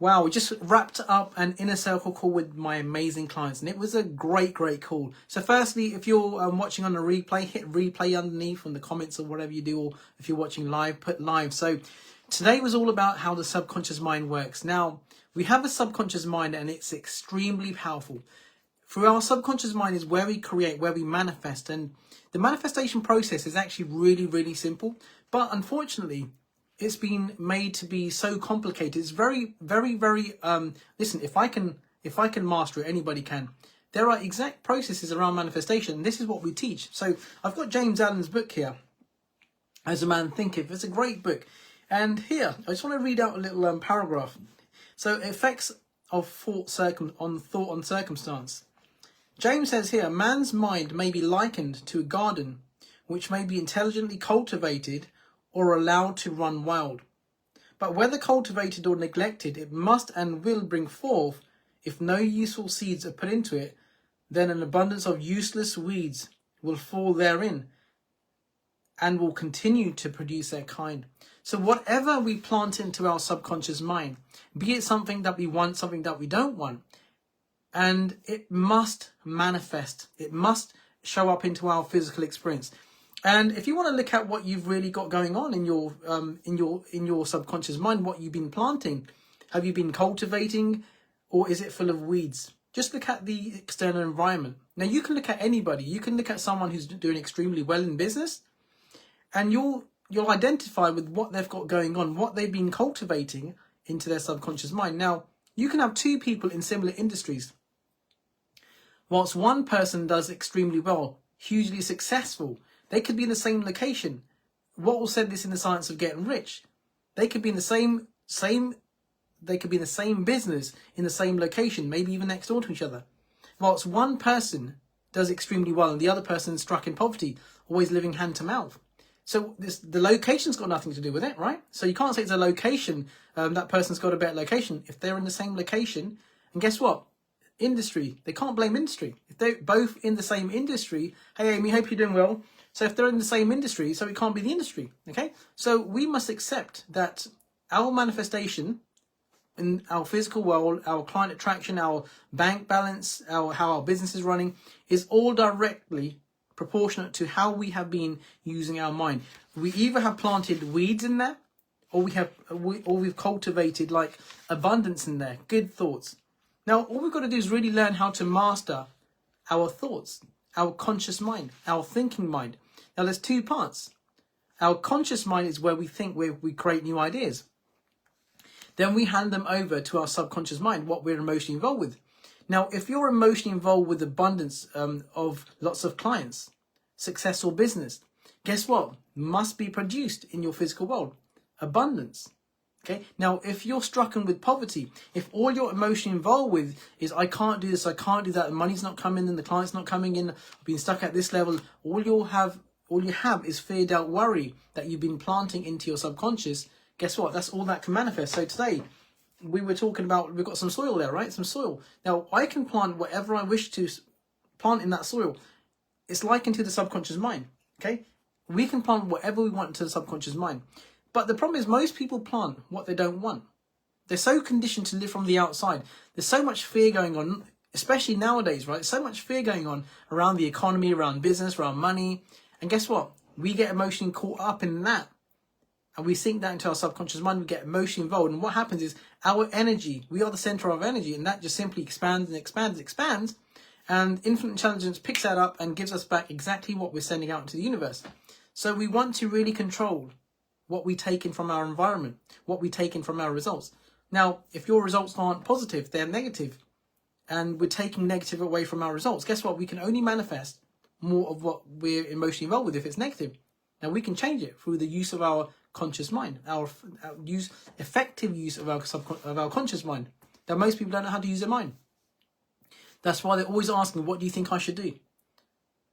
Wow, we just wrapped up an inner circle call with my amazing clients, and it was a great call. So firstly, if you're watching on a replay, hit replay underneath in the comments or whatever you do, or if you're watching live, put live. So today was all about how the subconscious mind works. Now, we have a subconscious mind and it's extremely powerful. Through our subconscious mind is where we create, where we manifest, and the manifestation process is actually really simple, but unfortunately, it's been made to be so complicated. It's very listen, if I can master it, anybody can. There are exact processes around manifestation, and this is what we teach. So I've got James Allen's book here, As a Man Thinketh. It's a great book, and here I just want to read out a little paragraph. So effects of thought on circumstance. James says here, man's mind may be likened to a garden which may be intelligently cultivated or allowed to run wild. But whether cultivated or neglected, it must and will bring forth. If no useful seeds are put into it, then an abundance of useless weeds will fall therein and will continue to produce their kind. So whatever we plant into our subconscious mind, be it something that we want, something that we don't want, and it must manifest. It must show up into our physical experience. And if you want to look at what you've really got going on in your subconscious mind, what you've been planting, have you been cultivating, or is it full of weeds? Just look at the external environment. Now you can look at anybody. You can look at someone who's doing extremely well in business, and you'll identify with what they've got going on, what they've been cultivating into their subconscious mind. Now you can have two people in similar industries. Whilst one person does extremely well, hugely successful, they could be in the same location. What will said this in the science of getting rich? They could be in the same business, in the same location, maybe even next door to each other. Whilst one person does extremely well and the other person is struck in poverty, always living hand to mouth. So the location's got nothing to do with it, right? So you can't say it's a location, that person's got a better location. If they're in the same location, and guess what? Industry, they can't blame industry. If they're both in the same industry, hey Amy, hope you're doing well. So if they're in the same industry, so it can't be the industry, okay? So we must accept that our manifestation in our physical world, our client attraction, our bank balance, how our business is running, is all directly proportionate to how we have been using our mind. We either have planted weeds in there, or we've cultivated like abundance in there, good thoughts. Now, all we've got to do is really learn how to master our thoughts, our conscious mind, our thinking mind. Now, there's two parts. Our conscious mind is where we think, where we create new ideas. Then we hand them over to our subconscious mind, what we're emotionally involved with. Now, if you're emotionally involved with abundance of lots of clients, successful business, guess what? Must be produced in your physical world. Abundance. Okay. Now, if you're strucken with poverty, if all you're emotionally involved with is, I can't do this, I can't do that, the money's not coming in, the client's not coming in, I've been stuck at this level, all you have is fear, doubt, worry that you've been planting into your subconscious. Guess what? That's all that can manifest. So today, we were talking about, we've got some soil there, right? Some soil. Now, I can plant whatever I wish to plant in that soil. It's likened to the subconscious mind, okay? We can plant whatever we want into the subconscious mind. But the problem is most people plant what they don't want. They're so conditioned to live from the outside. There's so much fear going on, especially nowadays, right? So much fear going on around the economy, around business, around money. And guess what? We get emotionally caught up in that. And we sink that into our subconscious mind. We get emotionally involved. And what happens is our energy, we are the center of energy. And that just simply expands and expands and expands. And infinite intelligence picks that up and gives us back exactly what we're sending out into the universe. So we want to really control what we take in from our environment, what we take in from our results. Now, if your results aren't positive, they're negative, and we're taking negative away from our results, guess what? We can only manifest more of what we're emotionally involved with if it's negative. Now, we can change it through the use of our conscious mind, our effective use of our conscious mind. Now, most people don't know how to use their mind. That's why they're always asking, what do you think I should do?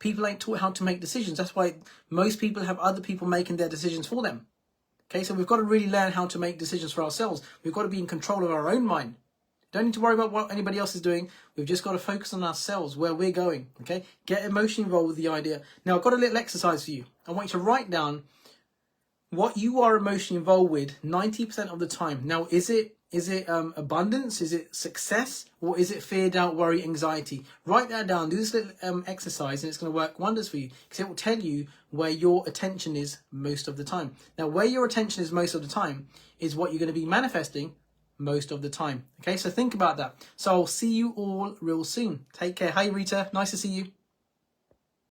People ain't taught how to make decisions. That's why most people have other people making their decisions for them. Okay, so we've got to really learn how to make decisions for ourselves. We've got to be in control of our own mind. Don't need to worry about what anybody else is doing. We've just got to focus on ourselves, where we're going. Okay, get emotionally involved with the idea. Now, I've got a little exercise for you. I want you to write down what you are emotionally involved with 90% of the time. Now, is it Is it abundance? Is it success? Or is it fear, doubt, worry, anxiety? Write that down. Do this little exercise, and it's going to work wonders for you, because it will tell you where your attention is most of the time. Now, where your attention is most of the time is what you're going to be manifesting most of the time. Okay, so think about that. So I'll see you all real soon. Take care. Hi, Rita. Nice to see you.